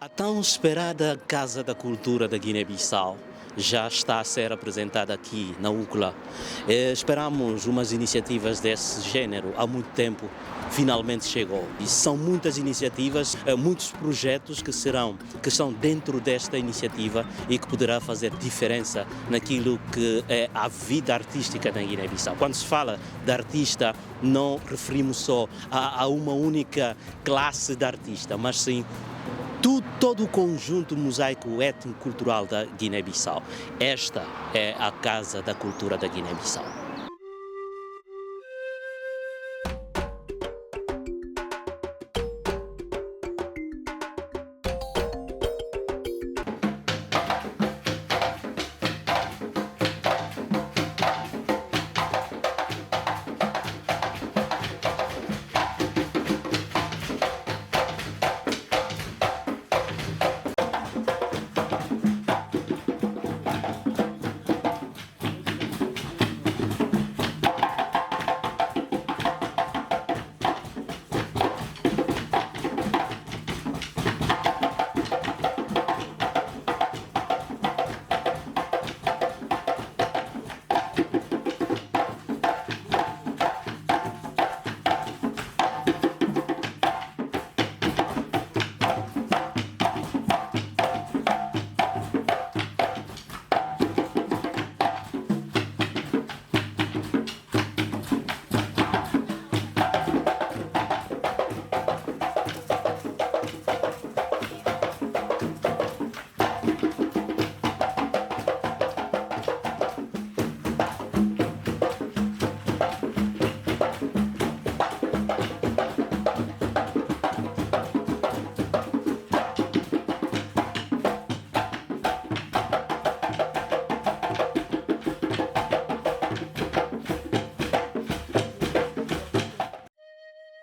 A tão esperada Casa da Cultura da Guiné-Bissau já está a ser apresentada aqui na UCLA. Esperamos umas iniciativas desse género há muito tempo, finalmente chegou. E são muitas iniciativas, muitos projetos que estão dentro desta iniciativa e que poderá fazer diferença naquilo que é a vida artística na Guiné-Bissau. Quando se fala de artista, não referimos só a uma única classe de artista, mas sim todo o conjunto mosaico étnico-cultural da Guiné-Bissau. Esta é a Casa da Cultura da Guiné-Bissau.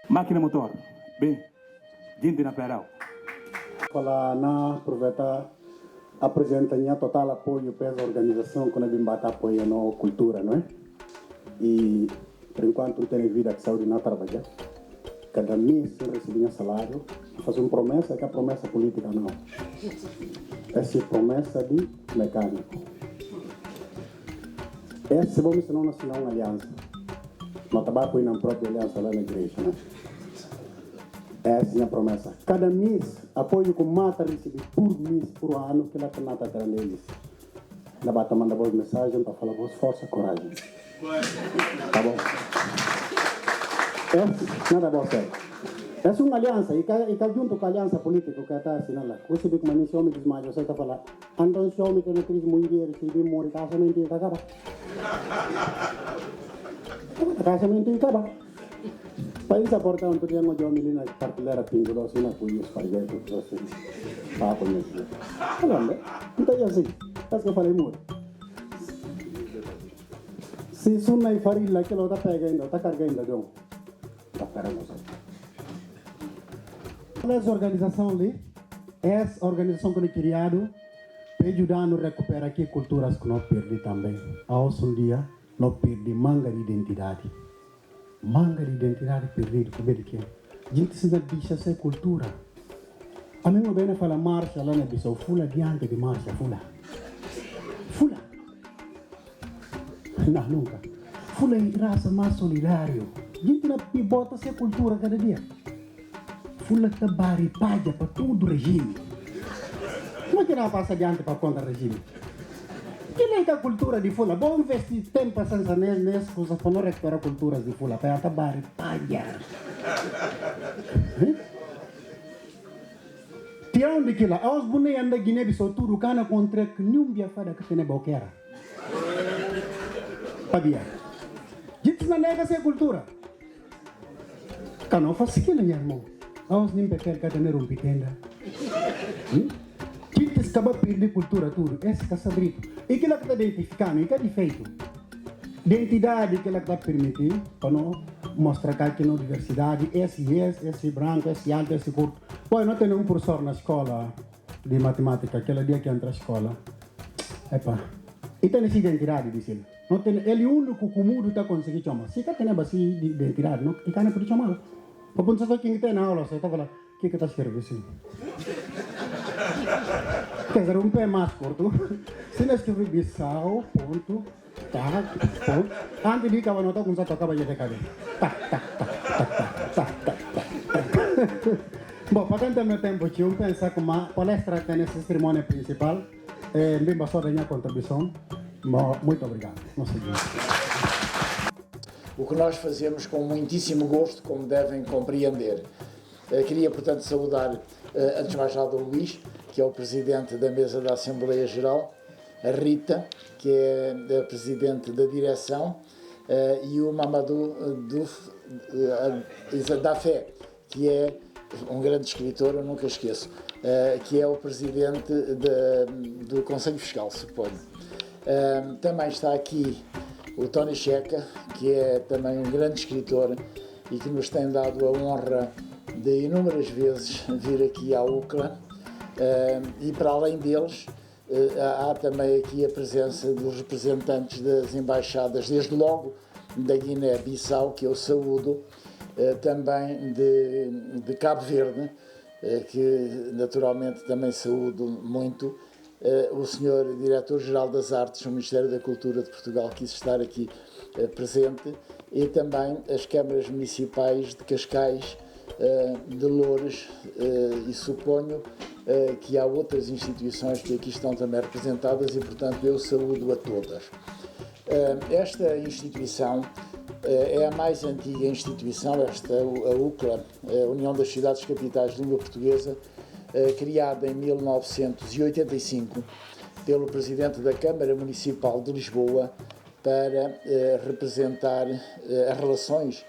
Máquina motor, bem, gente na pedal. Falar na aproveitar apresenta total apoio para essa organização quando a bata apoia na cultura, não é? E por enquanto não tem vida que saúde não trabalhar. Cada mês sem receber salário, fazer uma promessa que a promessa política não. Essa é a promessa de mecânico. Essa vamos não assinar uma aliança. Não estava apoiando na própria aliança lá na igreja, né? Essa é a promessa. Cada mês, apoio com mata receber por mês, por ano, que ela está na tela deles. Ela vai mandar boas mensagens para falar boas força, coragem. Tá bom? Nada bom, sério. Essa é uma aliança, e que junto com a aliança política que está assinando lá. Você vê como a missão me desmaia, você está falando. Então, se o homem tem uma crise muito dinheiro, se ele morre, casamento e acaba. Casamento e acaba. País importante untuk yang ngejauh milih naik kartilera pintu dosi na punya sebagai itu dosi apa punya itu, kalau anda kita ya sih, tas kepala imut, si sunai fari lagi kalau tak pegang itu, tak karga itu dong, tak perang dosa. Essa organização ali, essa organização que ele criado, para ajudar a recuperar aqui culturas que nós perdi também. Aos dia, nós perdi manga de identidade. Manga de identidade perdida, como é que é? A gente se deixa ser cultura. A mim não vem falar marcha lá na Bissau, fula diante de marcha, fula. Fula. Não, nunca. Fula é raça mais solidário. A gente não bota ser cultura cada dia. Fula está baripalha para todo o regime. Como é que não passa diante para contra o regime? Que é a cultura de Fula? Bom investir tempo nessas coisas para não recuperar culturas de Fula. Para acabar, palha. Tirando de lá, aos bonecos andam Guiné-Bissau tudo, cana contra que nenhum biafada que tem boqueira. Pabia. Gente não nega essa cultura. Cana faz aquilo, meu irmão. Aos nem pequeno que tem um pequeno. Gente acaba perdendo cultura tudo. Esse que sabrito. E que ela está identificando, e que é defeito. Identidade que ela está permitindo para não mostrar que aqui na diversidade, esse branco, esse alto, esse curto. Pois não tem um professor na escola de matemática, aquele dia que entra na escola. Epa, e tem essa identidade, diz ele. Não tem, ele é o único que o mundo está conseguindo chamar. Se ele tem essa identidade, não, ele não pode chamá-lo. Para pensar quem tem na aula, você está falando, o que está escrevendo assim? Quer dizer, um pé mais curto. Se não escrever Bissau, ponto, tá, ponto. Antes de acabar, não está com o acaba de decader. Tá, tá, tá, tá, tá, tá, tá. Bom, para quem tem meu tempo, eu penso que uma palestra tem nessa cerimônia principal. Bem, bastou da minha contribuição. Muito obrigado. Não sei. O que nós fazemos com muitíssimo gosto, como devem compreender. Queria, portanto, saudar, antes de mais nada, o Luís, que é o presidente da mesa da Assembleia Geral, a Rita, que é a presidente da direção, e o Mamadou Dafé, que é um grande escritor, eu nunca esqueço, que é o presidente do Conselho Fiscal, suponho. Também está aqui o Tony Checa, que é também um grande escritor e que nos tem dado a honra de inúmeras vezes vir aqui à UCLA. E para além deles, há também aqui a presença dos representantes das embaixadas, desde logo da Guiné-Bissau, que eu saúdo, também de Cabo Verde, que naturalmente também saúdo muito, o Sr. Diretor-Geral das Artes do Ministério da Cultura de Portugal quis estar aqui presente, e também as câmaras municipais de Cascais, de Loures, e suponho que há outras instituições que aqui estão também representadas, e portanto eu saúdo a todas. Esta instituição é a mais antiga instituição, a UCLA, a União das Cidades Capitais de Língua Portuguesa, criada em 1985 pelo Presidente da Câmara Municipal de Lisboa para representar as relações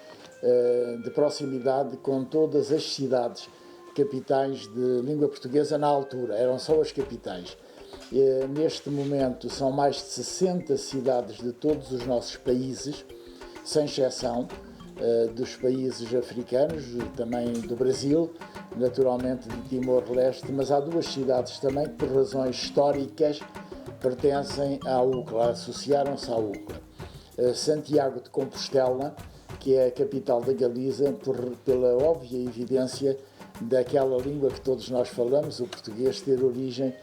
de proximidade com todas as cidades capitais de língua portuguesa na altura, eram só as capitais. Neste momento são mais de 60 cidades de todos os nossos países, sem exceção dos países africanos, também do Brasil, naturalmente de Timor-Leste, mas há duas cidades também que por razões históricas pertencem à UCLA, associaram-se à UCLA. Santiago de Compostela, que é a capital da Galiza, pela óbvia evidência daquela língua que todos nós falamos, o português, ter origem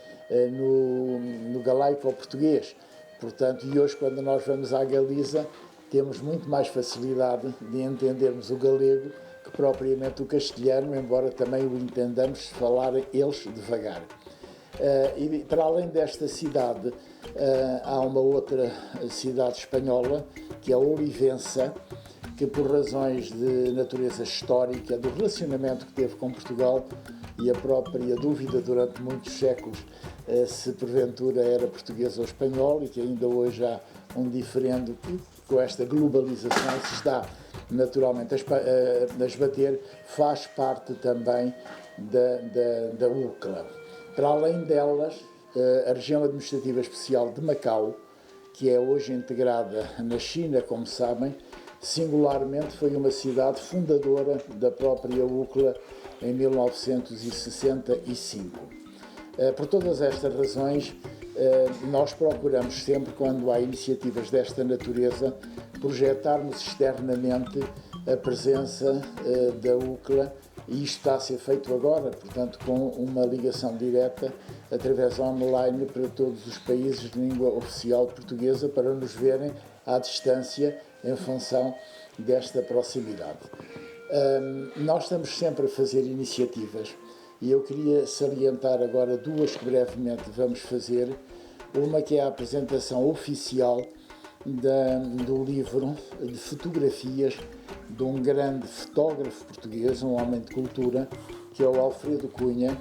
no galaico-português. Portanto, e hoje quando nós vamos à Galiza, temos muito mais facilidade de entendermos o galego que propriamente o castelhano, embora também o entendamos falar eles devagar. E para além desta cidade, há uma outra cidade espanhola, que é Olivença, que por razões de natureza histórica, do relacionamento que teve com Portugal e a própria dúvida durante muitos séculos se porventura era português ou espanhol, e que ainda hoje há um diferendo que com esta globalização se está naturalmente a esbater, faz parte também da UCLA. Para além delas, a região administrativa especial de Macau, que é hoje integrada na China, como sabem, singularmente foi uma cidade fundadora da própria UCLA em 1965. Por todas estas razões, nós procuramos sempre, quando há iniciativas desta natureza, projetarmos externamente a presença da UCLA, e isto está a ser feito agora, portanto, com uma ligação direta através online para todos os países de língua oficial portuguesa, para nos verem à distância em função desta proximidade. Nós estamos sempre a fazer iniciativas, e eu queria salientar agora duas que brevemente vamos fazer. Uma que é a apresentação oficial do livro de fotografias de um grande fotógrafo português, um homem de cultura, que é o Alfredo Cunha,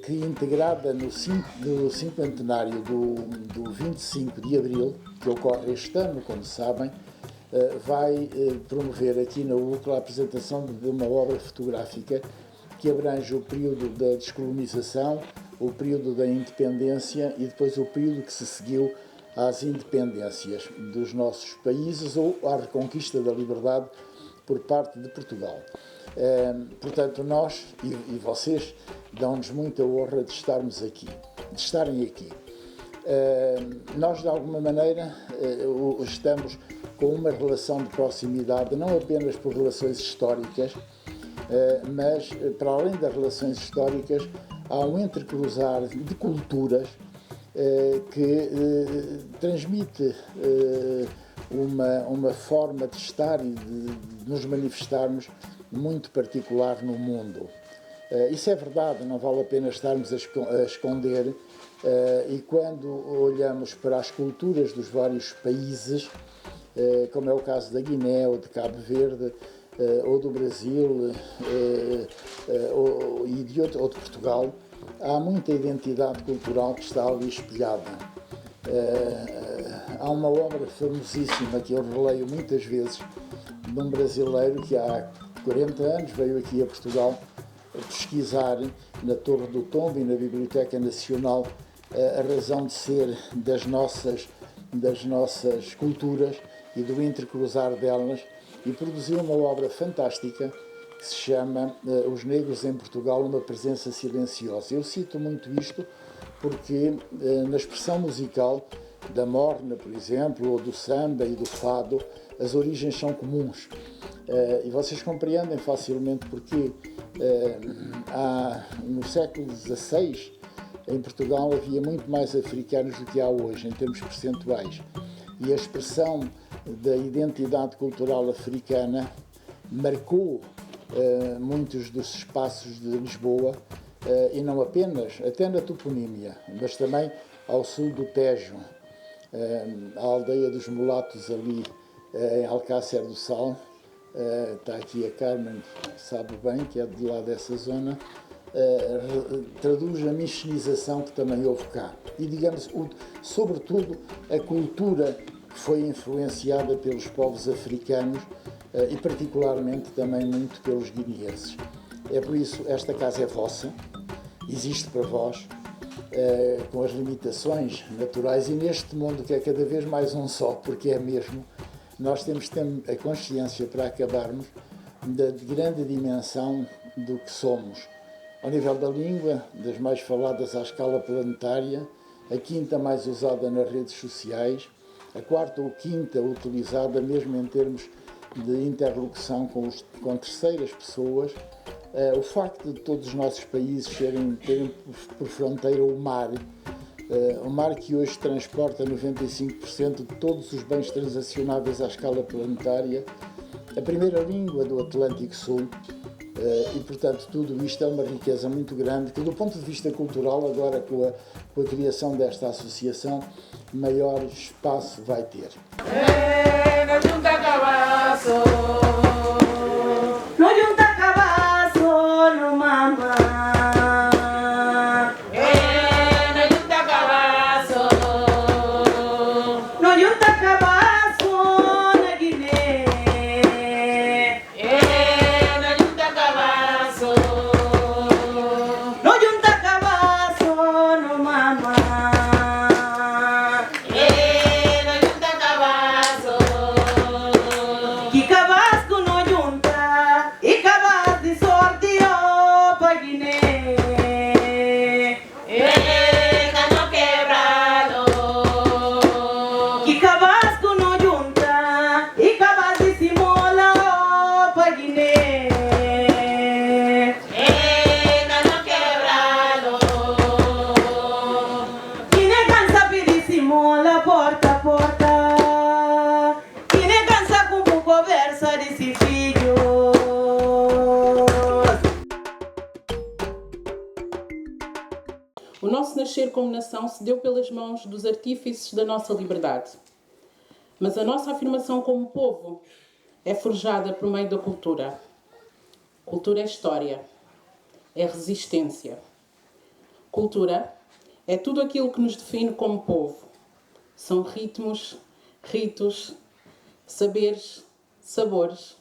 que integrada no cinquentenário do 25 de Abril, que ocorre este ano, como sabem, vai promover aqui na UCLA a apresentação de uma obra fotográfica que abrange o período da descolonização, o período da independência e depois o período que se seguiu às independências dos nossos países ou à reconquista da liberdade por parte de Portugal. Portanto, nós e vocês dão-nos muita honra de estarem aqui. Nós, de alguma maneira, estamos com uma relação de proximidade, não apenas por relações históricas, mas, para além das relações históricas, há um entrecruzar de culturas que transmite uma forma de estar e de nos manifestarmos muito particular no mundo. Isso é verdade, não vale a pena estarmos a esconder, e quando olhamos para as culturas dos vários países, como é o caso da Guiné ou de Cabo Verde, ou do Brasil, ou de Portugal, há muita identidade cultural que está ali espelhada. Há uma obra famosíssima que eu releio muitas vezes, de um brasileiro que há 40 anos veio aqui a Portugal pesquisar na Torre do Tombo e na Biblioteca Nacional a razão de ser das nossas culturas e do intercruzar delas, e produziu uma obra fantástica que se chama Os Negros em Portugal, uma presença silenciosa. Eu cito muito isto porque na expressão musical da morna, por exemplo, ou do samba e do fado, as origens são comuns. E vocês compreendem facilmente porque no século XVI, em Portugal, havia muito mais africanos do que há hoje, em termos percentuais. E a expressão da identidade cultural africana marcou muitos dos espaços de Lisboa, e não apenas, até na toponímia, mas também ao sul do Tejo, a aldeia dos mulatos ali em Alcácer do Sal. Está aqui a Carmen, sabe bem, que é de lá dessa zona, traduz a miscenização que também houve cá. E, digamos, sobretudo, a cultura que foi influenciada pelos povos africanos e, particularmente, também muito pelos guineenses. É por isso, esta casa é vossa, existe para vós, com as limitações naturais, e neste mundo que é cada vez mais um só, porque é mesmo, nós temos que ter a consciência para acabarmos da grande dimensão do que somos. Ao nível da língua, das mais faladas à escala planetária, a quinta mais usada nas redes sociais, a quarta ou quinta utilizada mesmo em termos de interlocução com terceiras pessoas, o facto de todos os nossos países terem por fronteira o mar que hoje transporta 95% de todos os bens transacionáveis à escala planetária, a primeira língua do Atlântico Sul, e, portanto, tudo isto é uma riqueza muito grande que, do ponto de vista cultural, agora com a criação desta associação, maior espaço vai ter. O nosso nascer como nação se deu pelas mãos dos artífices da nossa liberdade. Mas a nossa afirmação como povo é forjada por meio da cultura. Cultura é história, é resistência. Cultura é tudo aquilo que nos define como povo. São ritmos, ritos, saberes, sabores.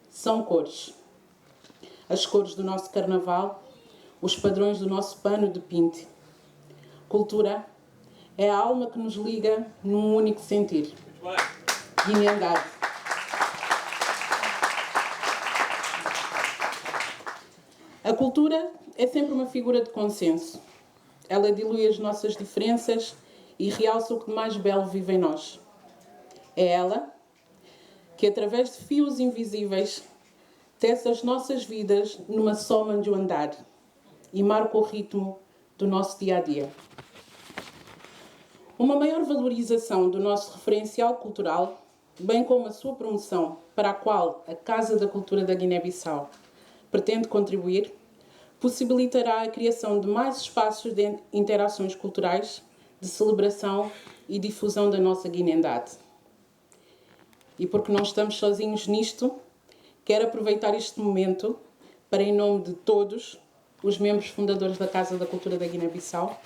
São cores. As cores do nosso carnaval, os padrões do nosso pano de pinte. Cultura é a alma que nos liga num único sentir. Guiné-Ndade. A cultura é sempre uma figura de consenso. Ela dilui as nossas diferenças e realça o que de mais belo vive em nós. É ela que, através de fios invisíveis, tece as nossas vidas numa soma de andar e marca o ritmo do nosso dia-a-dia. Uma maior valorização do nosso referencial cultural, bem como a sua promoção, para a qual a Casa da Cultura da Guiné-Bissau pretende contribuir, possibilitará a criação de mais espaços de interações culturais, de celebração e difusão da nossa guinendade. E porque não estamos sozinhos nisto, quero aproveitar este momento para, em nome de todos os membros fundadores da Casa da Cultura da Guiné-Bissau,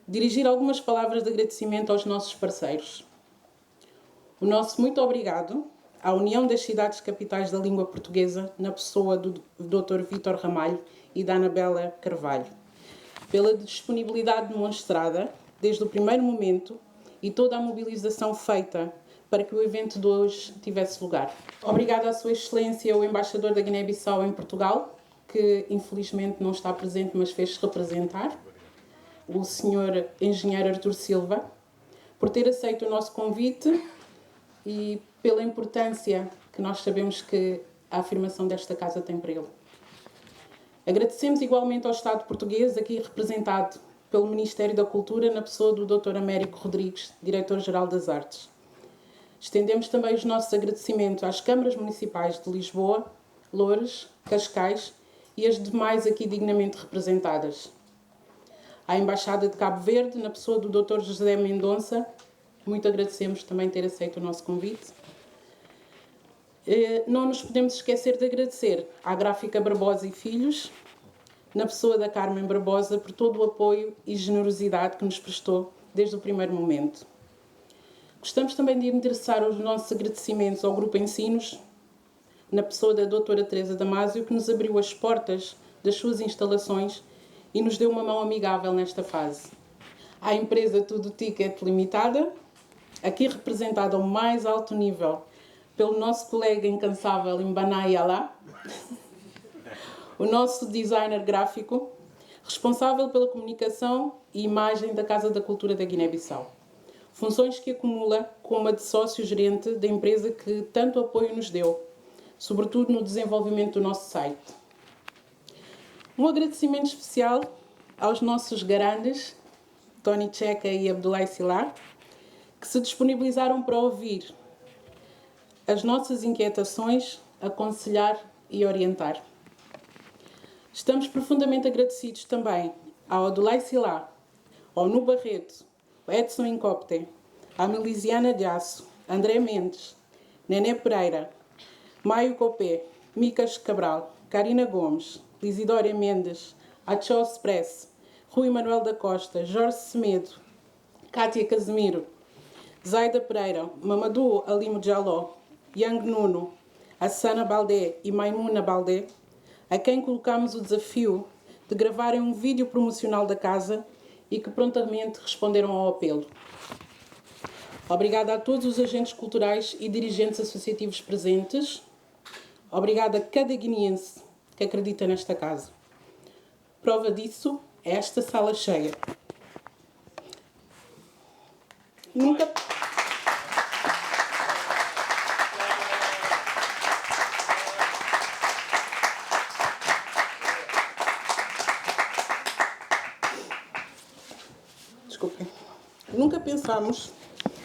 dirigir algumas palavras de agradecimento aos nossos parceiros. O nosso muito obrigado à União das Cidades Capitais da Língua Portuguesa, na pessoa do Dr. Vítor Ramalho e da Anabela Carvalho, pela disponibilidade demonstrada desde o primeiro momento e toda a mobilização feita para que o evento de hoje tivesse lugar. Obrigada à Sua Excelência, o Embaixador da Guiné-Bissau em Portugal, que infelizmente não está presente, mas fez-se representar, o Sr. Engenheiro Artur Silva, por ter aceito o nosso convite e pela importância que nós sabemos que a afirmação desta casa tem para ele. Agradecemos igualmente ao Estado português, aqui representado pelo Ministério da Cultura, na pessoa do Dr. Américo Rodrigues, Diretor-Geral das Artes. Estendemos também os nossos agradecimentos às câmaras municipais de Lisboa, Loures, Cascais e as demais aqui dignamente representadas. À Embaixada de Cabo Verde, na pessoa do Dr. José Mendonça, muito agradecemos também ter aceito o nosso convite. Não nos podemos esquecer de agradecer à Gráfica Barbosa e Filhos, na pessoa da Carmen Barbosa, por todo o apoio e generosidade que nos prestou desde o primeiro momento. Gostamos também de endereçar os nossos agradecimentos ao Grupo Ensinos, na pessoa da doutora Teresa Damásio, que nos abriu as portas das suas instalações e nos deu uma mão amigável nesta fase. À empresa Tudo Ticket Limitada, aqui representada ao mais alto nível pelo nosso colega incansável Mbanai Alá, o nosso designer gráfico, responsável pela comunicação e imagem da Casa da Cultura da Guiné-Bissau. Funções que acumula como a de sócio-gerente da empresa que tanto apoio nos deu, sobretudo no desenvolvimento do nosso site. Um agradecimento especial aos nossos garandes, Tony Checa e Abdoulaye Silar, que se disponibilizaram para ouvir as nossas inquietações, aconselhar e orientar. Estamos profundamente agradecidos também ao Abdoulaye Silar, ao Nu Barreto, ao Edson Incopte, à Milisiana de Aço, André Mendes, Nené Pereira, Maio Copé, Micas Cabral, Karina Gomes, Lisidória Mendes, Achó Express, Rui Manuel da Costa, Jorge Semedo, Cátia Casemiro, Zaida Pereira, Mamadou Alimo Jaló, Yang Nuno, Assana Baldé e Maimuna Baldé, a quem colocamos o desafio de gravarem um vídeo promocional da casa e que prontamente responderam ao apelo. Obrigada a todos os agentes culturais e dirigentes associativos presentes. Obrigada a cada guineense que acredita nesta casa. Prova disso é esta sala cheia. Nunca... Desculpem. Nunca pensámos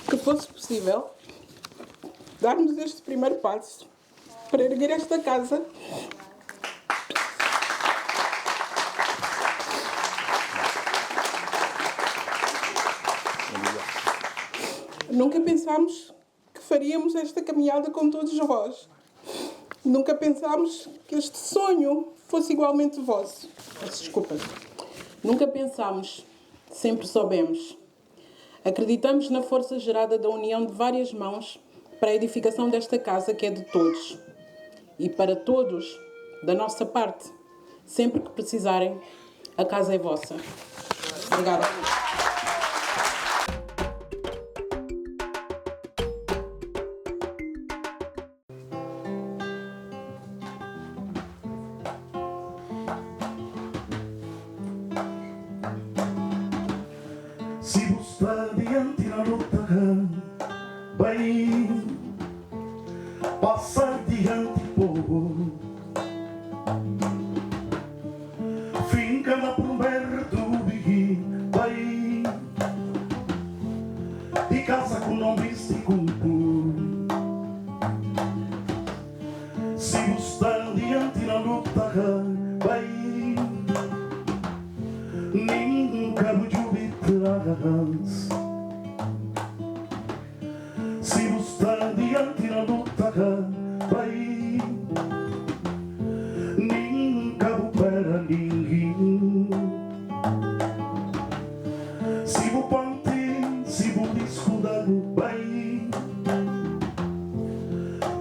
que fosse possível darmos este primeiro passo para erguer esta casa Nunca pensámos que faríamos esta caminhada com todos vós. Nunca pensámos que este sonho fosse igualmente vosso. Desculpa. Nunca pensámos, sempre soubemos. Acreditamos na força gerada da união de várias mãos para a edificação desta casa que é de todos. E para todos, da nossa parte, sempre que precisarem, a casa é vossa. Obrigada. Se você está adiante na luta, bem, passa adiante, povo. Finca na nunca bujubi tragans. Se buscar diante na luta vai, nunca bupera ninguém. Se bu panti, se bu discudago vai,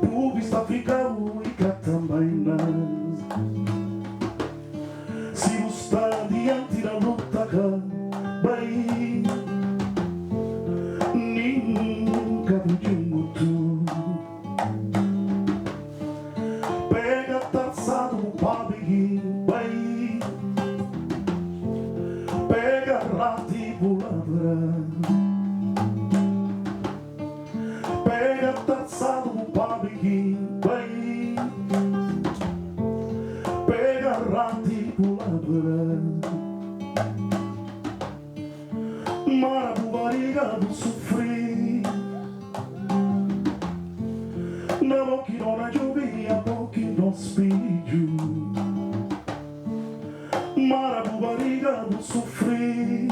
bu vista africano e catamaina. Se buscar diante na luta vai, nunca bujumo tu. Pega taçado no pabig vai, pega rati buladra, pega taçado no pabig vai, pega rati buladra. Marabu barriga do sofrer, na boca não na lluvia, a boca não espelho. Marabu barriga do sofrer,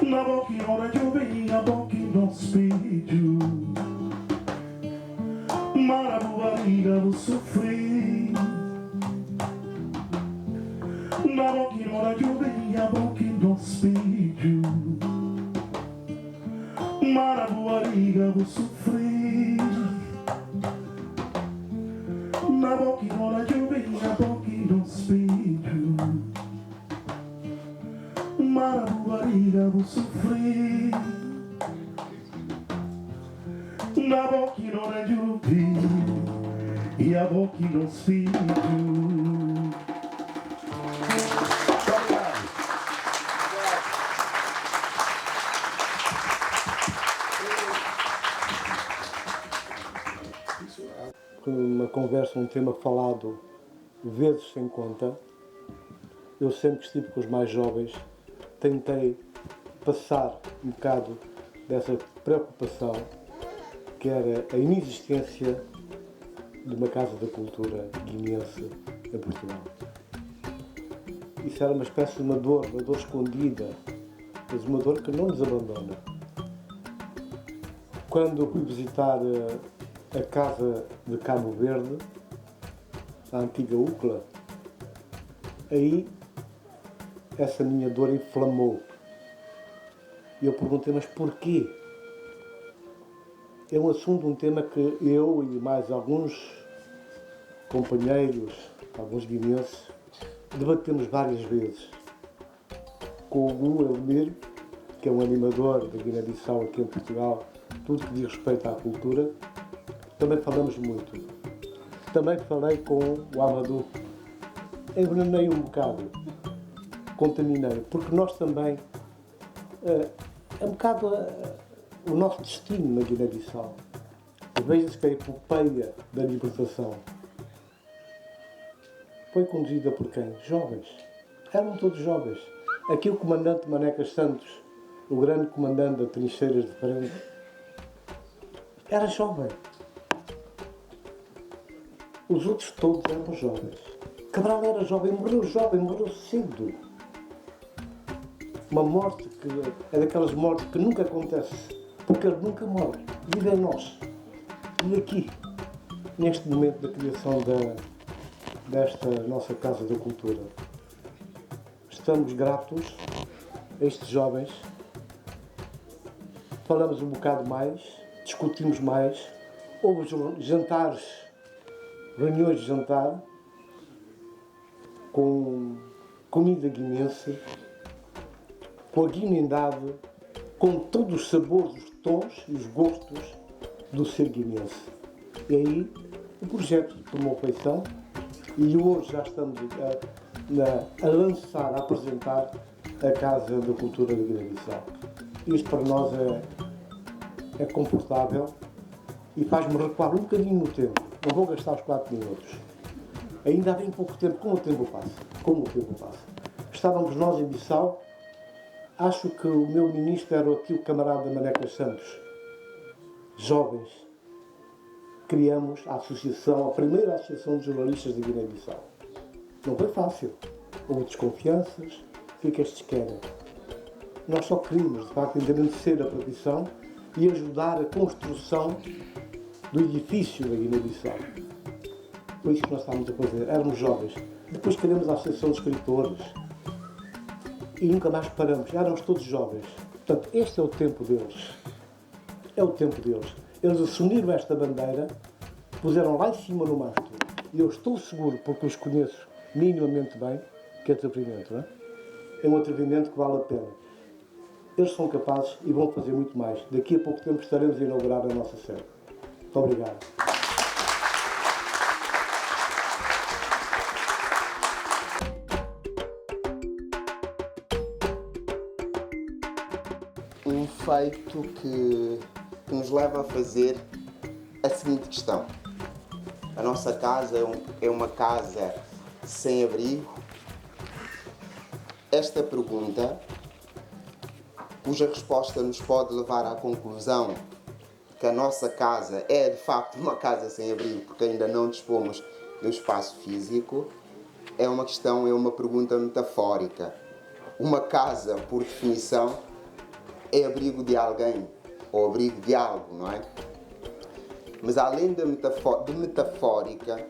na boca não na lluvia, a boca não espelho. Marabu barriga do sofrer, na boca não na lluvia, a boca não espelho. Marabu barriga do sofrer, na boca não na lluvia, a boca não espelho. Marabu barriga do sofrer, na boca não na lluvia, e a boca não espelho. Uma conversa, um tema falado vezes sem conta. Eu sempre que estive com os mais jovens tentei passar um bocado dessa preocupação que era a inexistência de uma Casa da Cultura guineense em Portugal. Isso era uma espécie de uma dor escondida, mas uma dor que não nos abandona. Quando fui visitar a Casa de Cabo Verde, a antiga UCLA, aí essa minha dor inflamou. E eu perguntei, mas porquê? É um assunto, um tema que eu e mais alguns companheiros, alguns guineenses, debatemos várias vezes. Com o Gu Elmir, que é um animador da Guiné-Bissau aqui em Portugal, tudo que diz respeito à cultura, também falamos muito. Também falei com o Amadou. Envenenei um bocado. Contaminei. Porque nós também... é um bocado o nosso destino na Guiné-Bissau. Veja-se que a epopeia da libertação foi conduzida por quem? Jovens. Eram todos jovens. Aqui o comandante Manecas Santos, o grande comandante das trincheiras de frente, era jovem. Os outros todos eram jovens. Cabral era jovem, morreu cedo. Uma morte que é daquelas mortes que nunca acontece, porque ele nunca morre. Vive em nós. E aqui, neste momento da criação desta nossa Casa da Cultura, estamos gratos a estes jovens. Falamos um bocado mais, discutimos mais, houve jantares, reuniões de jantar, com comida guinense, com a guinendade, com todos os sabores, os tons e os gostos do ser guinense. E aí o projeto tomou feição e hoje já estamos a lançar, a apresentar a Casa da Cultura da Guiné-Bissau. Isto para nós é confortável e faz-me recuar um bocadinho no tempo. Não vou gastar os 4 minutos. Ainda há bem pouco tempo, como o tempo passa. Estávamos nós em Bissau, acho que o meu ministro era aqui o camarada Manecas Santos. Jovens, criamos a associação, a primeira associação de jornalistas de Guiné-Bissau. Não foi fácil. ou desconfianças, o que é que estes querem? Nós só queríamos, de facto, engrandecer a tradição e ajudar a construção do edifício da Guiné-Bissau. Foi isso que nós estávamos a fazer. Éramos jovens. Depois criamos a Associação de Escritores e nunca mais paramos. Éramos todos jovens. Portanto, este é o tempo deles. É o tempo deles. Eles assumiram esta bandeira, puseram lá em cima no mastro. E eu estou seguro, porque os conheço minimamente bem, que é atrevimento, não é? É um atrevimento que vale a pena. Eles são capazes e vão fazer muito mais. Daqui a pouco tempo estaremos a inaugurar a nossa sede. Muito obrigado. Um feito que nos leva a fazer a seguinte questão. A nossa casa é uma casa sem abrigo? Esta pergunta, cuja resposta nos pode levar à conclusão que a nossa casa é de facto uma casa sem abrigo, porque ainda não dispomos do espaço físico, é uma pergunta metafórica. Uma casa, por definição, é abrigo de alguém, ou abrigo de algo, não é? Mas além de metafórica,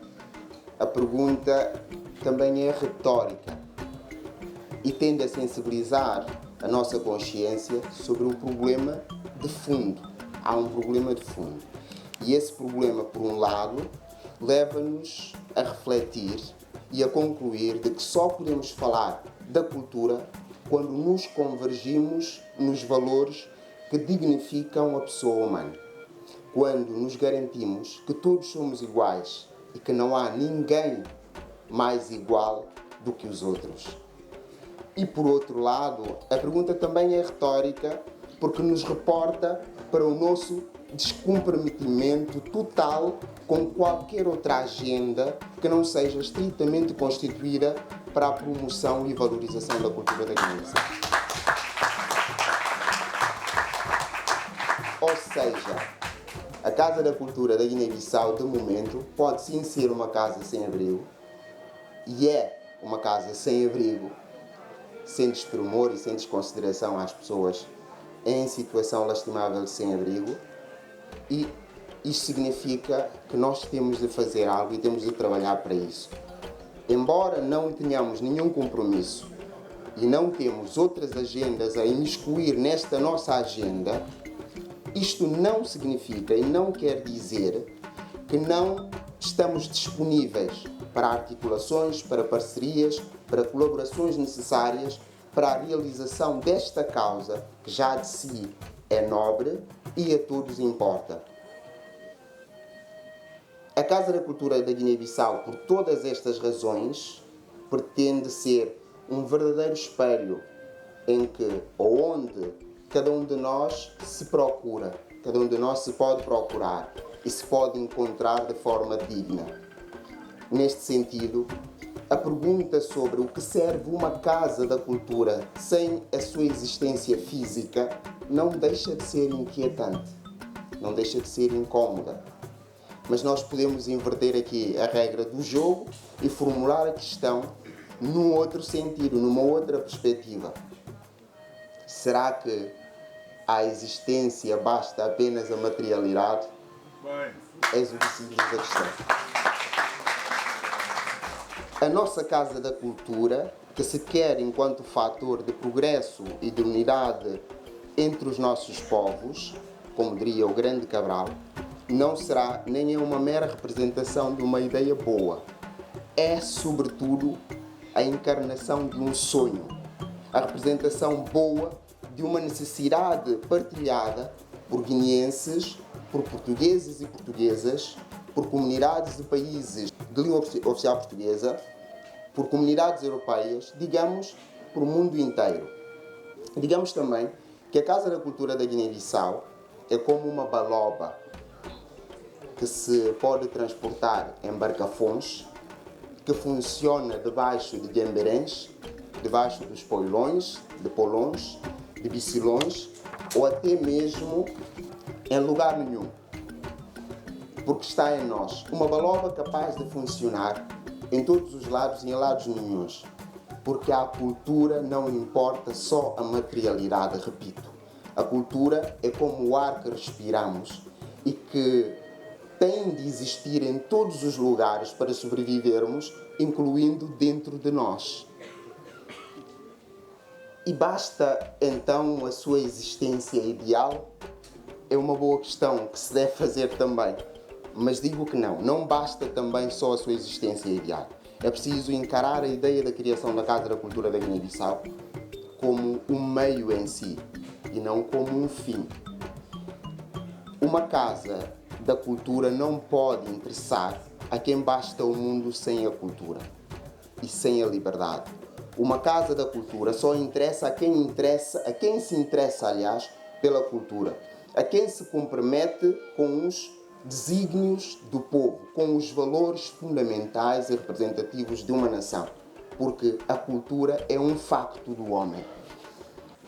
a pergunta também é retórica e tende a sensibilizar a nossa consciência sobre um problema de fundo. Há um problema de fundo. E esse problema, por um lado, leva-nos a refletir e a concluir de que só podemos falar da cultura quando nos convergimos nos valores que dignificam a pessoa humana. Quando nos garantimos que todos somos iguais e que não há ninguém mais igual do que os outros. E por outro lado, a pergunta também é retórica porque nos reporta para o nosso descomprometimento total com qualquer outra agenda que não seja estritamente constituída para a promoção e valorização da cultura da Guiné-Bissau. Ou seja, a Casa da Cultura da Guiné-Bissau, de momento, pode sim ser uma casa sem abrigo, e é uma casa sem abrigo, sem desprimor e sem desconsideração às pessoas em situação lastimável de sem-abrigo, e isto significa que nós temos de fazer algo e temos de trabalhar para isso. Embora não tenhamos nenhum compromisso e não temos outras agendas a imiscuir nesta nossa agenda, isto não significa e não quer dizer que não estamos disponíveis para articulações, para parcerias, para colaborações necessárias para a realização desta causa, que já de si é nobre e a todos importa. A Casa da Cultura da Guiné-Bissau, por todas estas razões, pretende ser um verdadeiro espelho em que, ou onde cada um de nós se procura, cada um de nós se pode procurar e se pode encontrar de forma digna. Neste sentido, a pergunta sobre o que serve uma casa da cultura sem a sua existência física não deixa de ser inquietante, não deixa de ser incómoda. Mas nós podemos inverter aqui a regra do jogo e formular a questão num outro sentido, numa outra perspectiva. Será que à existência basta apenas a materialidade? Eis o que se diz a questão. A nossa Casa da Cultura, que se quer enquanto fator de progresso e de unidade entre os nossos povos, como diria o grande Cabral, não será nem é uma mera representação de uma ideia boa. É, sobretudo, a encarnação de um sonho, a representação boa de uma necessidade partilhada por guineenses, por portugueses e portuguesas, por comunidades de países de língua oficial portuguesa, por comunidades europeias, digamos, por o mundo inteiro. Digamos também que a Casa da Cultura da Guiné-Bissau é como uma baloba que se pode transportar em barcafões, que funciona debaixo de gamberens, debaixo dos poilões, de polões, de bicilões, ou até mesmo em lugar nenhum. Porque está em nós uma baloba capaz de funcionar em todos os lados e em lados nenhuns. porque à cultura não importa só a materialidade, repito. A cultura é como o ar que respiramos e que tem de existir em todos os lugares para sobrevivermos, incluindo dentro de nós. E basta então a sua existência ideal? É uma boa questão que se deve fazer também. Mas digo que não basta também só a sua existência ideal. É preciso encarar a ideia da criação da Casa da Cultura da Guiné-Bissau como um meio em si e não como um fim. Uma Casa da Cultura não pode interessar a quem basta o mundo sem a cultura e sem a liberdade. Uma Casa da Cultura só interessa a quem se interessa, aliás, pela cultura, a quem se compromete com os desígnios do povo, com os valores fundamentais e representativos de uma nação, porque a cultura é um facto do homem.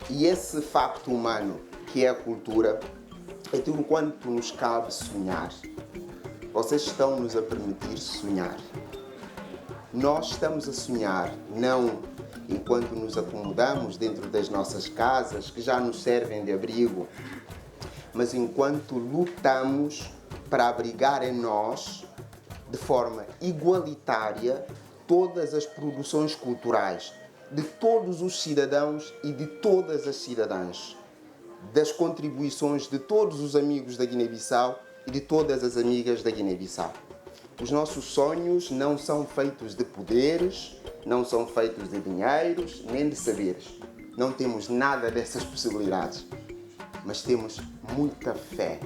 E esse facto humano, que é a cultura, é tudo quanto nos cabe sonhar. Vocês estão-nos a permitir sonhar. Nós estamos a sonhar, não enquanto nos acomodamos dentro das nossas casas, que já nos servem de abrigo, mas enquanto lutamos para abrigar em nós, de forma igualitária, todas as produções culturais de todos os cidadãos e de todas as cidadãs, das contribuições de todos os amigos da Guiné-Bissau e de todas as amigas da Guiné-Bissau. Os nossos sonhos não são feitos de poderes, não são feitos de dinheiros, nem de saberes. Não temos nada dessas possibilidades, mas temos muita fé,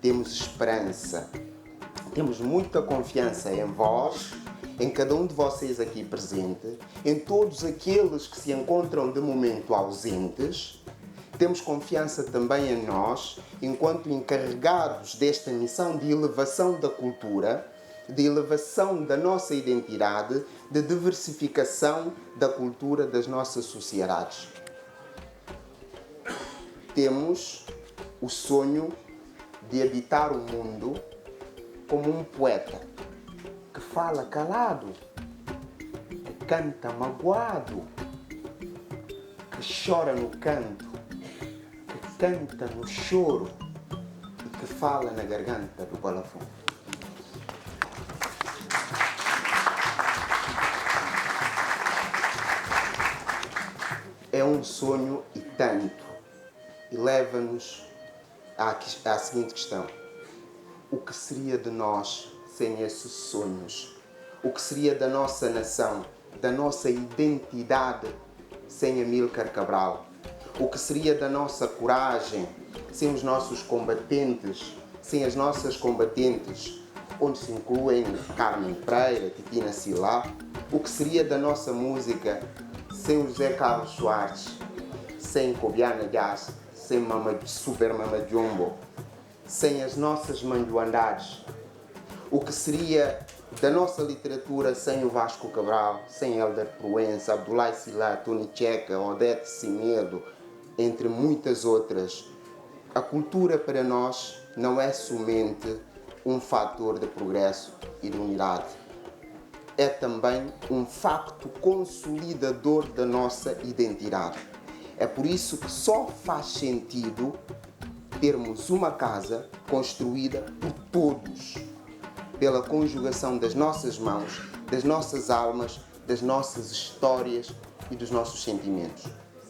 temos esperança, temos muita confiança em vós, em cada um de vocês aqui presente, em todos aqueles que se encontram de momento ausentes. Temos confiança também em nós, enquanto encarregados desta missão de elevação da cultura, de elevação da nossa identidade, de diversificação da cultura das nossas sociedades. Temos o sonho de habitar o mundo como um poeta que fala calado, que canta magoado, que chora no canto, que canta no choro e que fala na garganta do balafão. É um sonho e tanto, e leva-nos à seguinte questão: o que seria de nós sem esses sonhos? O que seria da nossa nação, da nossa identidade sem Amílcar Cabral? O que seria da nossa coragem sem os nossos combatentes, sem as nossas combatentes, onde se incluem Carmen Pereira, Titina Silá? O que seria da nossa música sem o José Carlos Soares, sem Kobiana Jazz, sem Super Mama Jumbo, sem as nossas manduandades? O que seria da nossa literatura sem o Vasco Cabral, sem Hélder Proença, Abdoulaye Sylla, Tony Checa, Odete Cimedo, entre muitas outras? A cultura para nós não é somente um fator de progresso e de unidade. É também um facto consolidador da nossa identidade. É por isso que só faz sentido termos uma casa construída por todos, pela conjugação das nossas mãos, das nossas almas, das nossas histórias e dos nossos sentimentos.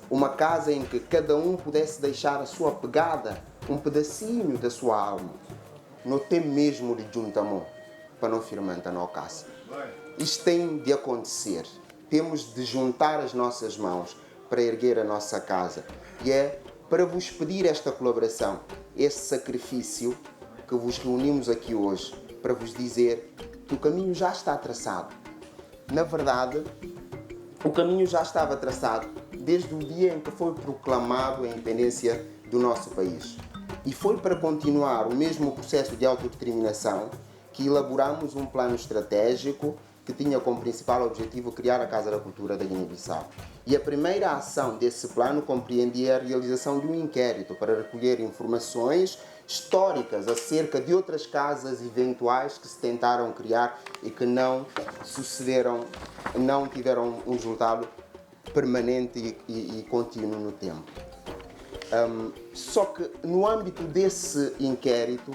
Uma casa em que cada um pudesse deixar a sua pegada, um pedacinho da sua alma, no tempo mesmo de juntamon, para não firmanta no caça. Isto tem de acontecer. Temos de juntar as nossas mãos para erguer a nossa casa. E é para vos pedir esta colaboração, este sacrifício, que vos reunimos aqui hoje, para vos dizer que o caminho já está traçado. Na verdade, o caminho já estava traçado desde o dia em que foi proclamado a independência do nosso país. E foi para continuar o mesmo processo de autodeterminação que elaboramos um plano estratégico que tinha como principal objetivo criar a Casa da Cultura da Guiné-Bissau. E a primeira ação desse plano compreendia a realização de um inquérito para recolher informações históricas acerca de outras casas eventuais que se tentaram criar e que não sucederam não tiveram um resultado permanente e contínuo no tempo. Só que no âmbito desse inquérito,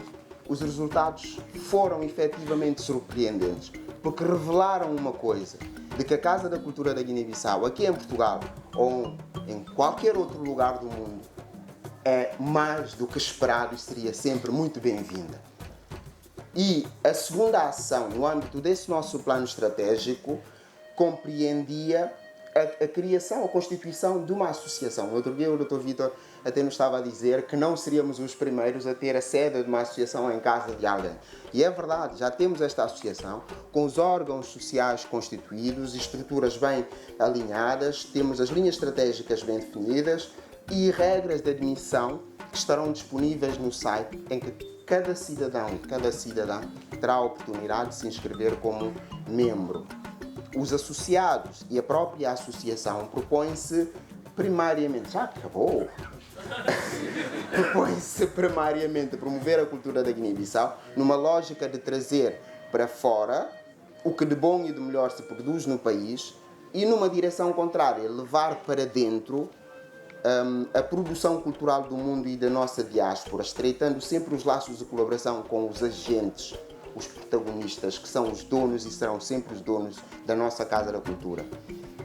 os resultados foram efetivamente surpreendentes, porque revelaram uma coisa, de que a Casa da Cultura da Guiné-Bissau, aqui em Portugal ou em qualquer outro lugar do mundo, é mais do que esperado e seria sempre muito bem-vinda. E a segunda ação, no âmbito desse nosso plano estratégico, compreendia a criação, a constituição de uma associação. No outro dia o Dr. Vítor até nos estava a dizer que não seríamos os primeiros a ter a sede de uma associação em casa de alguém. E é verdade, já temos esta associação, com os órgãos sociais constituídos, estruturas bem alinhadas, temos as linhas estratégicas bem definidas e regras de admissão que estarão disponíveis no site, em que cada cidadão e cada cidadã terá a oportunidade de se inscrever como membro. Os associados e a própria associação propõem-se primariamente, já acabou, propõe-se primariamente promover a cultura da Guiné-Bissau numa lógica de trazer para fora o que de bom e de melhor se produz no país e numa direção contrária, levar para dentro a produção cultural do mundo e da nossa diáspora, estreitando sempre os laços de colaboração com os agentes, os protagonistas, que são os donos e serão sempre os donos da nossa Casa da Cultura.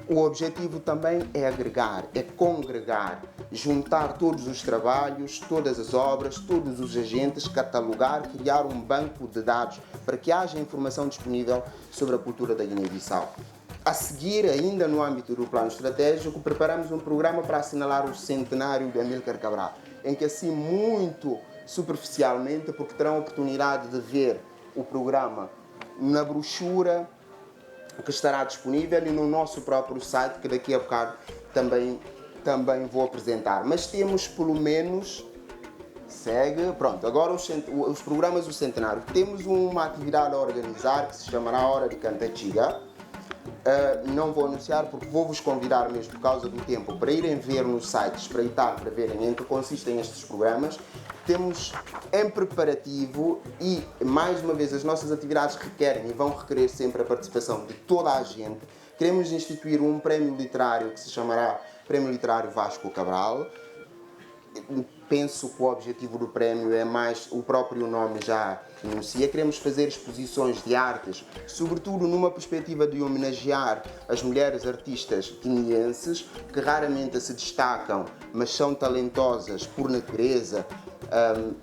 O objetivo também é agregar, é congregar, juntar todos os trabalhos, todas as obras, todos os agentes, catalogar, criar um banco de dados para que haja informação disponível sobre a cultura da Guiné-Bissau. A seguir, ainda no âmbito do plano estratégico, preparamos um programa para assinalar o centenário de Amílcar Cabral, em que assim muito superficialmente, porque terão a oportunidade de ver o programa na brochura que estará disponível e no nosso próprio site, que daqui a bocado também vou apresentar. Mas temos pelo menos, pronto, agora os programas do centenário. Temos uma atividade a organizar que se chamará Hora de Cantachiga. Não vou anunciar porque vou-vos convidar mesmo por causa do tempo para irem ver no site, espreitar para verem em que consistem estes programas. Temos em preparativo e, mais uma vez, as nossas atividades requerem e vão requerer sempre a participação de toda a gente. Queremos instituir um prémio literário que se chamará Prémio Literário Vasco Cabral. Penso que o objetivo do prémio é mais, o próprio nome já enuncia. Queremos fazer exposições de artes, sobretudo numa perspectiva de homenagear as mulheres artistas guineenses, que raramente se destacam, mas são talentosas por natureza,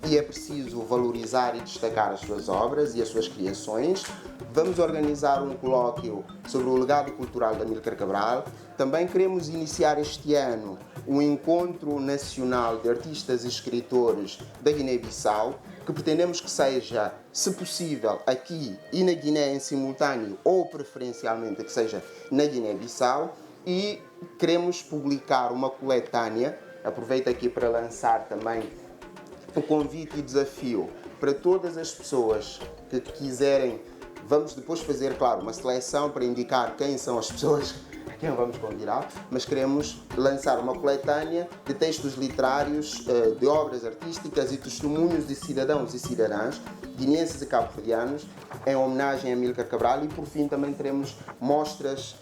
e é preciso valorizar e destacar as suas obras e as suas criações. Vamos organizar um colóquio sobre o legado cultural de Amílcar Cabral. Também queremos iniciar este ano um encontro nacional de artistas e escritores da Guiné-Bissau, que pretendemos que seja, se possível, aqui e na Guiné em simultâneo, ou preferencialmente que seja na Guiné-Bissau, e queremos publicar uma coletânea. Aproveito aqui para lançar também o convite e desafio para todas as pessoas que quiserem. Vamos depois fazer, claro, uma seleção para indicar quem são as pessoas a quem vamos convidar, mas queremos lançar uma coletânea de textos literários, de obras artísticas e testemunhos de cidadãos e cidadãs guineenses e cabo-verdianos em homenagem a Amílcar Cabral, e por fim também teremos mostras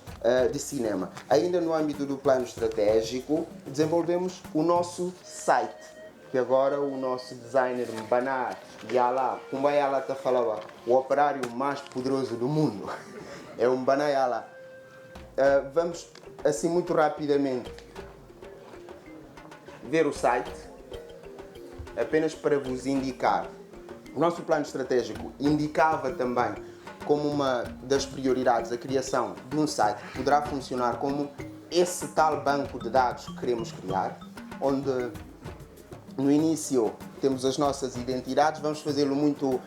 de cinema. Ainda no âmbito do plano estratégico, desenvolvemos o nosso site, que agora o nosso designer Mbana Yala, como a Yala está falando, o operário mais poderoso do mundo, é o Mbana Yala. Vamos, assim, muito rapidamente ver o site, apenas para vos indicar. O nosso plano estratégico indicava também como uma das prioridades a criação de um site que poderá funcionar como esse tal banco de dados que queremos criar, onde no início temos as nossas identidades. Vamos fazê-lo muito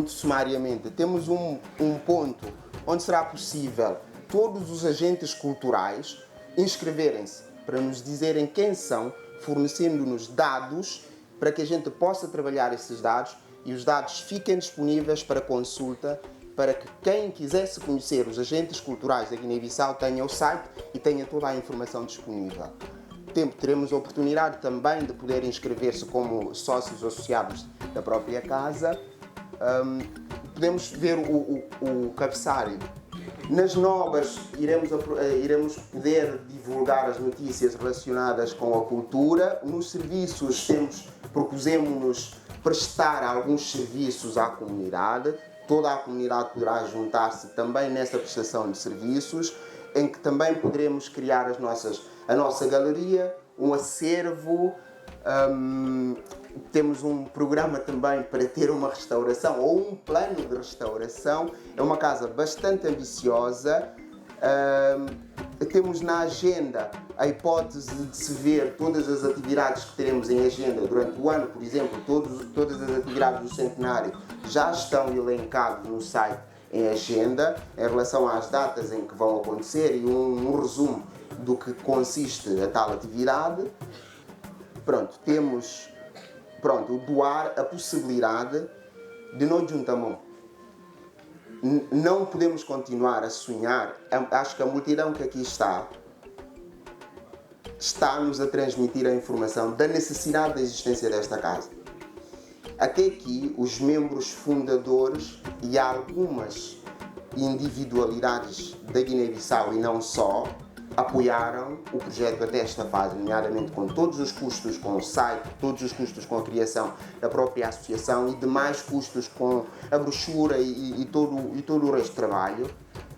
sumariamente. Temos um ponto onde será possível todos os agentes culturais inscreverem-se para nos dizerem quem são, fornecendo-nos dados para que a gente possa trabalhar esses dados e os dados fiquem disponíveis para consulta, para que quem quisesse conhecer os agentes culturais da Guiné-Bissau tenha o site e tenha toda a informação disponível. Teremos a oportunidade também de poder inscrever-se como sócios associados da própria casa. Podemos ver o cabeçalho Nas novas iremos poder divulgar as notícias relacionadas com a cultura. Nos serviços propusemos-nos prestar alguns serviços à comunidade. Toda a comunidade poderá juntar-se também nessa prestação de serviços, em que também poderemos criar a nossa galeria, um acervo. Temos um programa também para ter uma restauração ou um plano de restauração. É uma casa bastante ambiciosa. Temos na agenda a hipótese de se ver todas as atividades que teremos em agenda durante o ano. Por exemplo, todas as atividades do centenário já estão elencadas no site em agenda, em relação às datas em que vão acontecer e um resumo do que consiste a tal atividade. Temos doar a possibilidade de nós juntarmos. Não podemos continuar a sonhar. Acho que a multidão que aqui está-nos a transmitir a informação da necessidade da existência desta casa. Até aqui, os membros fundadores e algumas individualidades da Guiné-Bissau e não só, apoiaram o projeto até esta fase, nomeadamente com todos os custos com o site, todos os custos com a criação da própria associação e demais custos com a brochura e todo o resto do trabalho.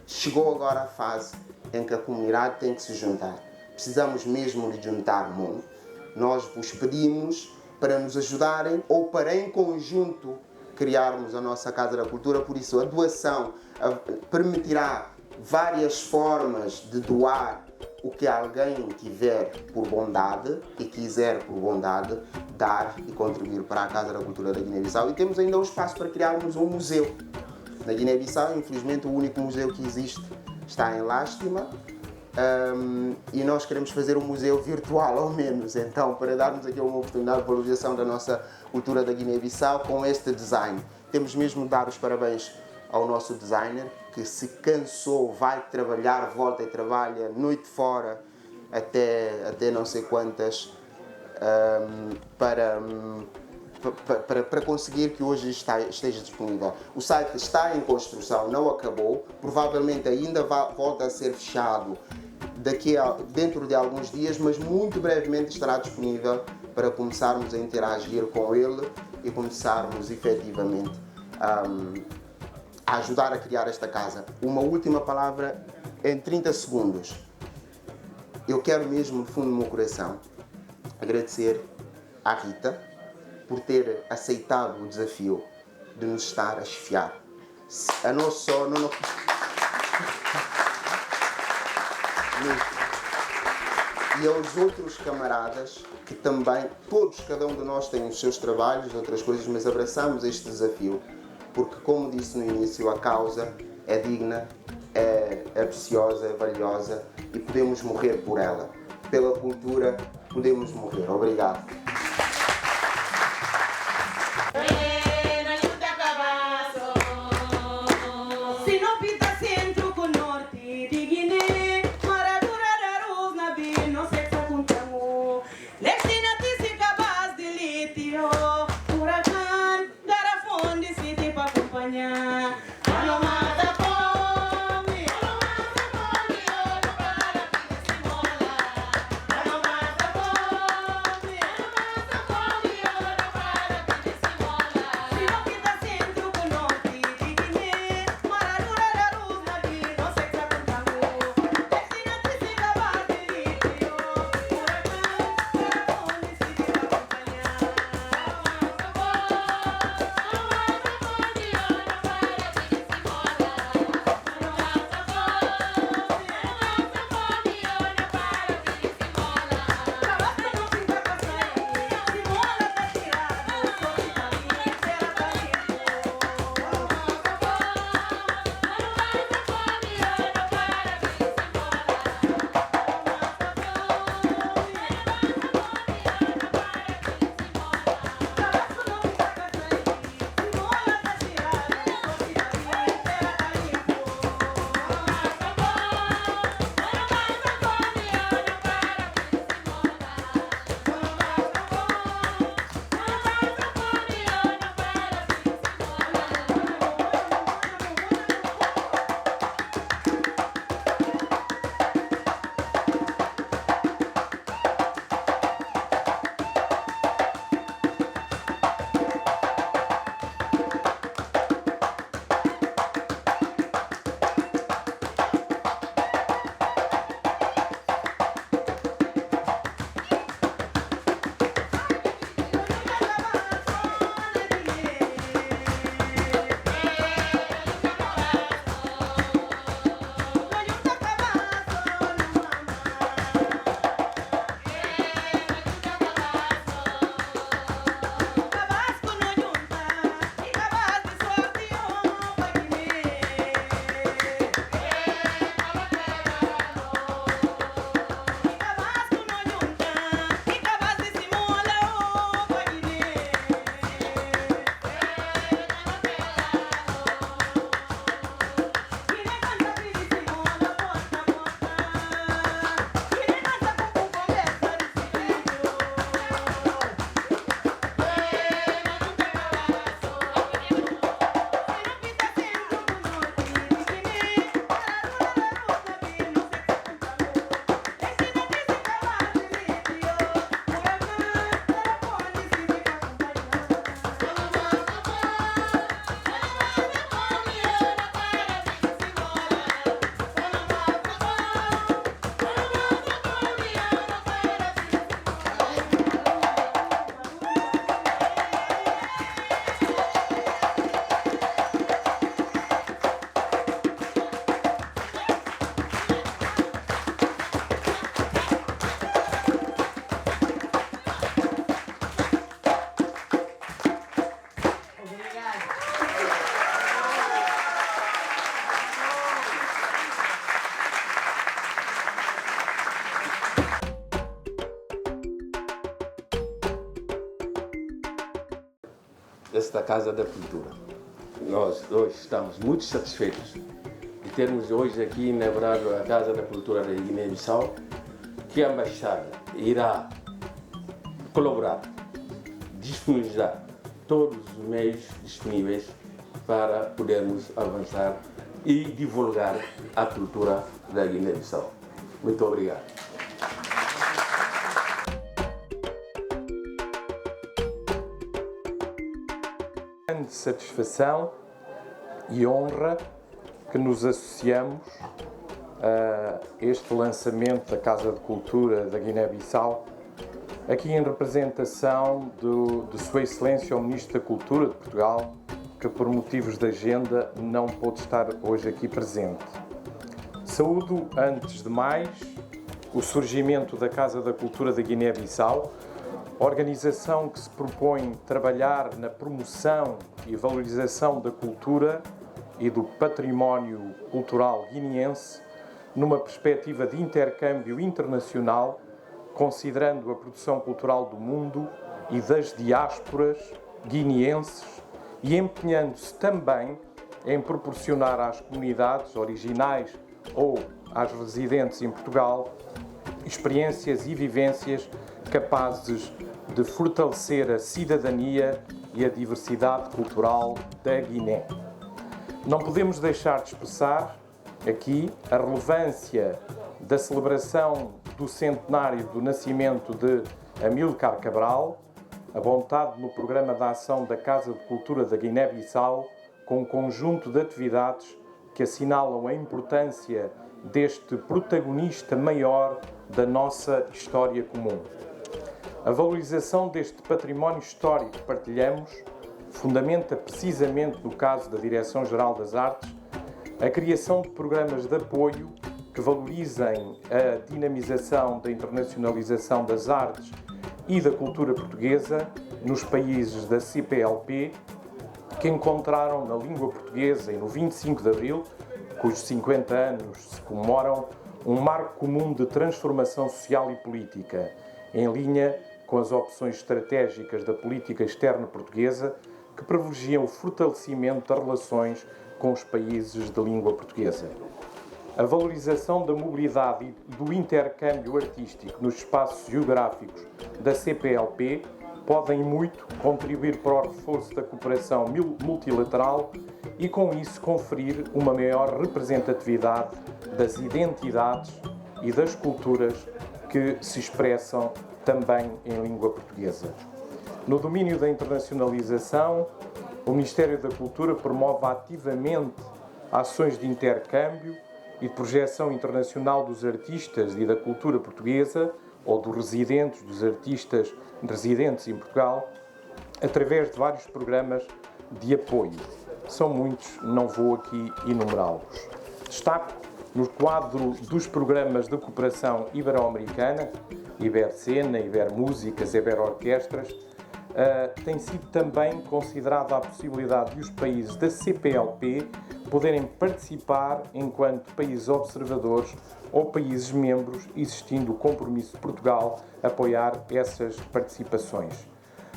Chegou agora a fase em que a comunidade tem que se juntar. Precisamos mesmo de juntar muito. Nós vos pedimos para nos ajudarem ou para em conjunto criarmos a nossa Casa da Cultura. Por isso a doação permitirá várias formas de doar o que alguém tiver por bondade e quiser por bondade dar e contribuir para a Casa da Cultura da Guiné-Bissau. E temos ainda um espaço para criarmos um museu. Na Guiné-Bissau, infelizmente, o único museu que existe está em Lástima, e nós queremos fazer um museu virtual, ao menos, então, para darmos aqui uma oportunidade de valorização da nossa cultura da Guiné-Bissau com este design. Temos mesmo de dar os parabéns ao nosso designer, que se cansou, vai trabalhar, volta e trabalha noite fora, até não sei quantas, para conseguir que hoje esteja disponível. O site está em construção, não acabou, provavelmente ainda volta a ser fechado dentro de alguns dias, mas muito brevemente estará disponível para começarmos a interagir com ele e começarmos efetivamente a ajudar a criar esta casa. Uma última palavra em 30 segundos. Eu quero mesmo, do fundo do meu coração, agradecer à Rita por ter aceitado o desafio de nos estar a chefiar. A não só... E aos outros camaradas que também, cada um de nós tem os seus trabalhos, outras coisas, mas abraçamos este desafio. Porque, como disse no início, a causa é digna, é preciosa, é valiosa e podemos morrer por ela. Pela cultura, podemos morrer. Obrigado. esta Casa da Cultura. Nós hoje estamos muito satisfeitos de termos hoje aqui inaugurado a Casa da Cultura da Guiné-Bissau, que a Embaixada irá colaborar, disponibilizar todos os meios disponíveis para podermos avançar e divulgar a cultura da Guiné-Bissau. Muito obrigado. Grande satisfação e honra que nos associamos a este lançamento da Casa de Cultura da Guiné-Bissau, aqui em representação de Sua Excelência o Ministro da Cultura de Portugal, que por motivos de agenda não pôde estar hoje aqui presente. Saúdo, antes de mais, o surgimento da Casa da Cultura da Guiné-Bissau, organização que se propõe trabalhar na promoção e valorização da cultura e do património cultural guineense numa perspectiva de intercâmbio internacional, considerando a produção cultural do mundo e das diásporas guineenses e empenhando-se também em proporcionar às comunidades originais ou às residentes em Portugal experiências e vivências capazes de fortalecer a cidadania e a diversidade cultural da Guiné. Não podemos deixar de expressar aqui a relevância da celebração do centenário do nascimento de Amílcar Cabral, apontado no Programa de Ação da Casa de Cultura da Guiné-Bissau, com um conjunto de atividades que assinalam a importância deste protagonista maior da nossa história comum. A valorização deste património histórico que partilhamos fundamenta precisamente, no caso da Direção-Geral das Artes, a criação de programas de apoio que valorizem a dinamização da internacionalização das artes e da cultura portuguesa nos países da CPLP, que encontraram na língua portuguesa e no 25 de Abril, cujos 50 anos se comemoram, um marco comum de transformação social e política, em linha com as opções estratégicas da política externa portuguesa, que privilegiam o fortalecimento das relações com os países de língua portuguesa. A valorização da mobilidade e do intercâmbio artístico nos espaços geográficos da CPLP podem muito contribuir para o reforço da cooperação multilateral e, com isso, conferir uma maior representatividade das identidades e das culturas que se expressam também em língua portuguesa. No domínio da internacionalização, o Ministério da Cultura promove ativamente ações de intercâmbio e de projeção internacional dos artistas e da cultura portuguesa ou dos residentes, dos artistas residentes em Portugal, através de vários programas de apoio. São muitos, não vou aqui enumerá-los. Destaco no quadro dos programas de cooperação ibero-americana, Ibercena, Ibermúsicas, Iberorquestras, tem sido também considerada a possibilidade de os países da CPLP poderem participar enquanto países observadores ou países membros, existindo o compromisso de Portugal a apoiar essas participações.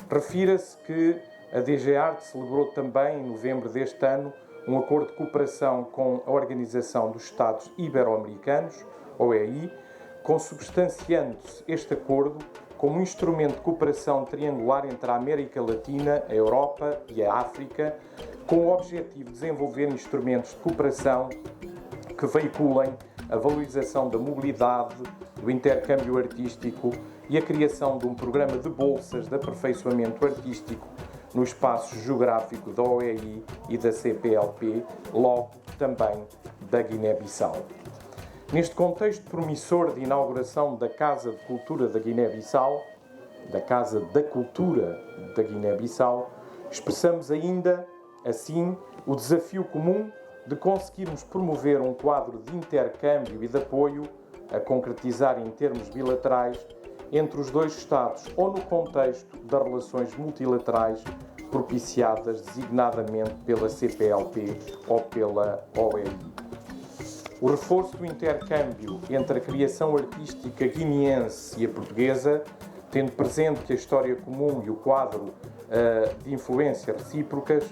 Refira-se que a DG Arte celebrou também, em novembro deste ano, um acordo de cooperação com a Organização dos Estados Ibero-Americanos, OEI, consubstanciando-se este acordo como um instrumento de cooperação triangular entre a América Latina, a Europa e a África, com o objetivo de desenvolver instrumentos de cooperação que veiculem a valorização da mobilidade, do intercâmbio artístico e a criação de um programa de bolsas de aperfeiçoamento artístico no espaço geográfico da OEI e da CPLP, logo também da Guiné-Bissau. Neste contexto promissor de inauguração da Casa de Cultura da Guiné-Bissau, da Casa da Cultura da Guiné-Bissau, expressamos ainda, assim, o desafio comum de conseguirmos promover um quadro de intercâmbio e de apoio a concretizar em termos bilaterais entre os dois Estados ou no contexto das relações multilaterais propiciadas designadamente pela CPLP ou pela OEI. O reforço do intercâmbio entre a criação artística guineense e a portuguesa, tendo presente que a história comum e o quadro de influência recíprocas,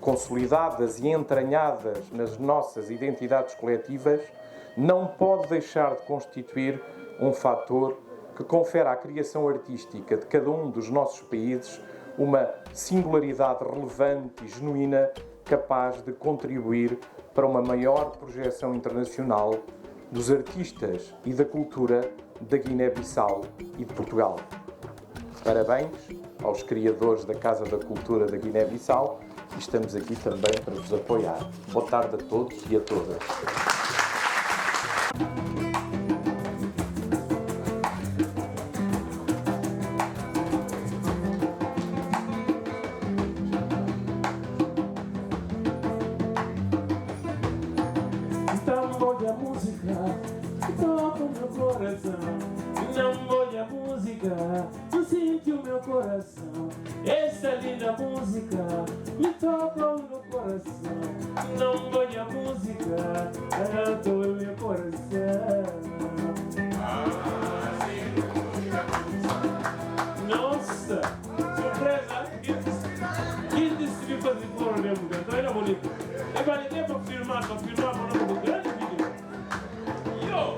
consolidadas e entranhadas nas nossas identidades coletivas, não pode deixar de constituir um fator que confere à criação artística de cada um dos nossos países uma singularidade relevante e genuína, capaz de contribuir para uma maior projeção internacional dos artistas e da cultura da Guiné-Bissau e de Portugal. Parabéns aos criadores da Casa da Cultura da Guiné-Bissau e estamos aqui também para vos apoiar. Boa tarde a todos e a todas. Namboia música, toca o meu coração. Namboia música, sente o meu coração. Essa linda música me toca o meu coração. Namboia música, toca o meu coração. Nossa, surpresa! Quem disse que fazer coro mesmo? Então era bonito. É validei para filmar para não grande vídeo. Yo!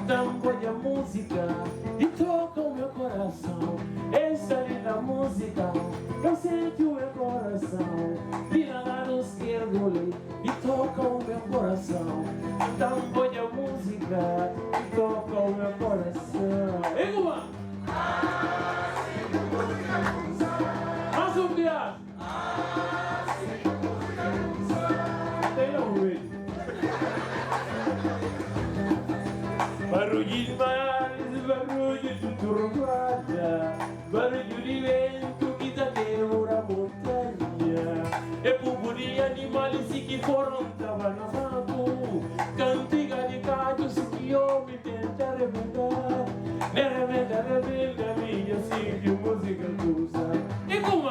Então põe a música e toca o meu coração. Essa linda música, eu sinto o meu coração. Vira lado esquerdo e toca o meu coração. Então põe a música e toca o meu coração. Ei, Guma! Barulho demais, barulho de turbada, barulho de vento que dá terror à montanha. É pulgurinha animais que foram tava na mato, cantiga de gatos que homem tenta arrebentar. Rebenta, minha assim de música russa. E como?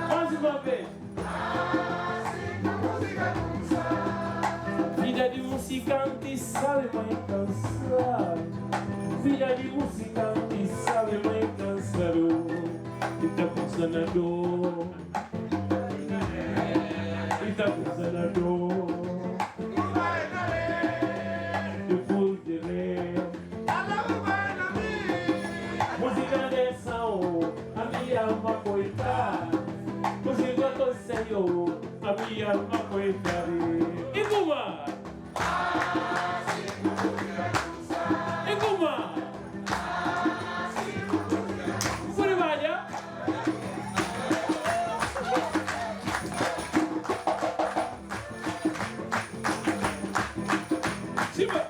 Mais uma vez. Vida de musicante sabe mãe cansar. Vida de musicante sabe mãe cansar. E tá com sanador. E tá com sanador. Música dessa, a minha alma coitada. Música do Senhor, a minha alma coitada. E como? E como? Por Ivalha? Simba!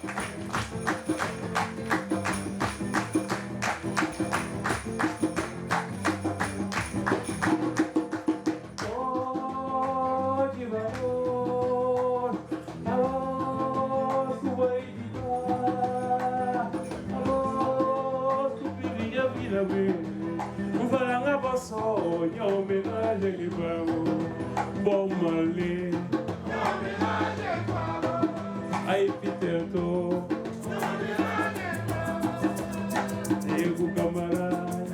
Em homenagem que vamos, bom malê. Aí Piteto, Diego camarada,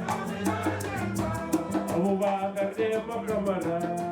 vamos vagar de uma camarada.